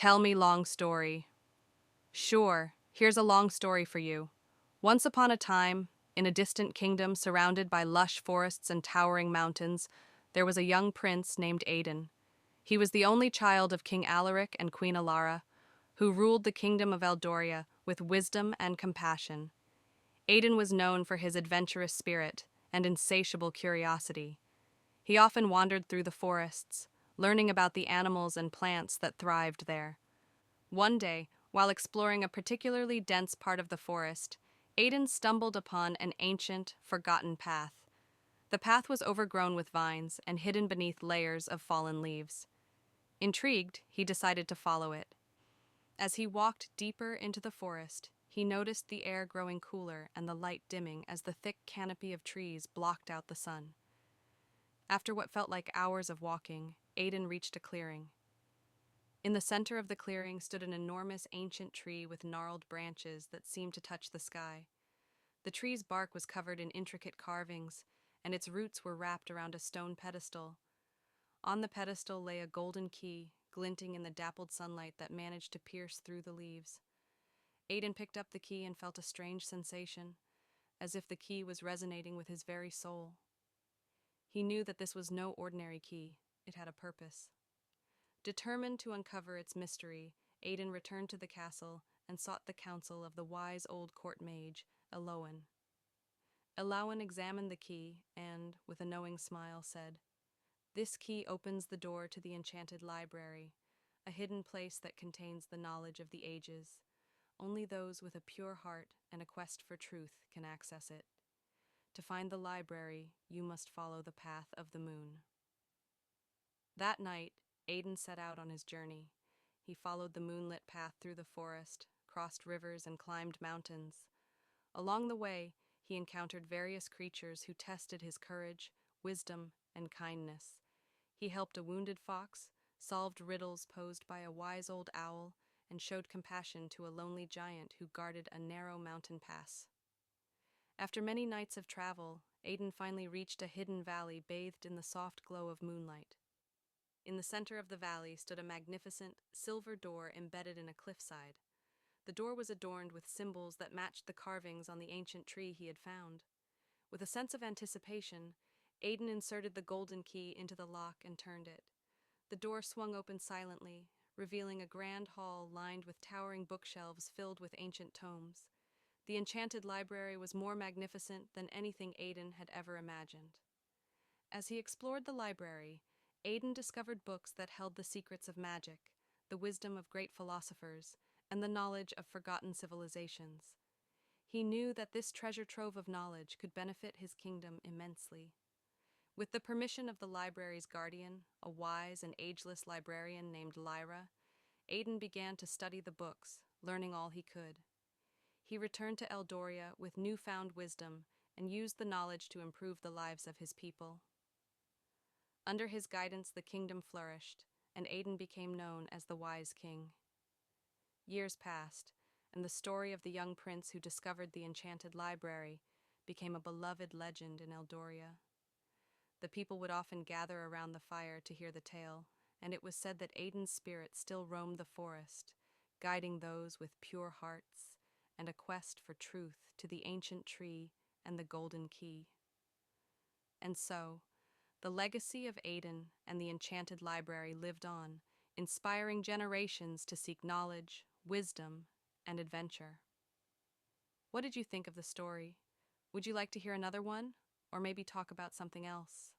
Tell me long story. Sure, here's a long story for you. Once upon a time, in a distant kingdom surrounded by lush forests and towering mountains, there was a young prince named Aidan. He was the only child of King Alaric and Queen Elara, who ruled the kingdom of Eldoria with wisdom and compassion. Aidan was known for his adventurous spirit and insatiable curiosity. He often wandered through the forests, learning about the animals and plants that thrived there. One day, while exploring a particularly dense part of the forest, Aidan stumbled upon an ancient, forgotten path. The path was overgrown with vines and hidden beneath layers of fallen leaves. Intrigued, he decided to follow it. As he walked deeper into the forest, he noticed the air growing cooler and the light dimming as the thick canopy of trees blocked out the sun. After what felt like hours of walking, Aidan reached a clearing. In the center of the clearing stood an enormous ancient tree with gnarled branches that seemed to touch the sky. The tree's bark was covered in intricate carvings, and its roots were wrapped around a stone pedestal. On the pedestal lay a golden key, glinting in the dappled sunlight that managed to pierce through the leaves. Aidan picked up the key and felt a strange sensation, as if the key was resonating with his very soul. He knew that this was no ordinary key. It had a purpose. Determined to uncover its mystery, Aidan returned to the castle and sought the counsel of the wise old court mage, Eloan. Eloan examined the key and, with a knowing smile, said, "This key opens the door to the enchanted library, a hidden place that contains the knowledge of the ages. Only those with a pure heart and a quest for truth can access it. To find the library, you must follow the path of the moon." That night, Aidan set out on his journey. He followed the moonlit path through the forest, crossed rivers, and climbed mountains. Along the way, he encountered various creatures who tested his courage, wisdom, and kindness. He helped a wounded fox, solved riddles posed by a wise old owl, and showed compassion to a lonely giant who guarded a narrow mountain pass. After many nights of travel, Aidan finally reached a hidden valley bathed in the soft glow of moonlight. In the center of the valley stood a magnificent silver door embedded in a cliffside. The door was adorned with symbols that matched the carvings on the ancient tree he had found. With a sense of anticipation, Aidan inserted the golden key into the lock and turned it. The door swung open silently, revealing a grand hall lined with towering bookshelves filled with ancient tomes. The enchanted library was more magnificent than anything Aidan had ever imagined. As he explored the library, Aidan discovered books that held the secrets of magic, the wisdom of great philosophers, and the knowledge of forgotten civilizations. He knew that this treasure trove of knowledge could benefit his kingdom immensely. With the permission of the library's guardian, a wise and ageless librarian named Lyra, Aidan began to study the books, learning all he could. He returned to Eldoria with newfound wisdom and used the knowledge to improve the lives of his people. Under his guidance, the kingdom flourished, and Aidan became known as the Wise King. Years passed, and the story of the young prince who discovered the enchanted library became a beloved legend in Eldoria. The people would often gather around the fire to hear the tale, and it was said that Aidan's spirit still roamed the forest, guiding those with pure hearts and a quest for truth to the ancient tree and the golden key. And so, the legacy of Aidan and the enchanted library lived on, inspiring generations to seek knowledge, wisdom, and adventure. What did you think of the story? Would you like to hear another one, or maybe talk about something else?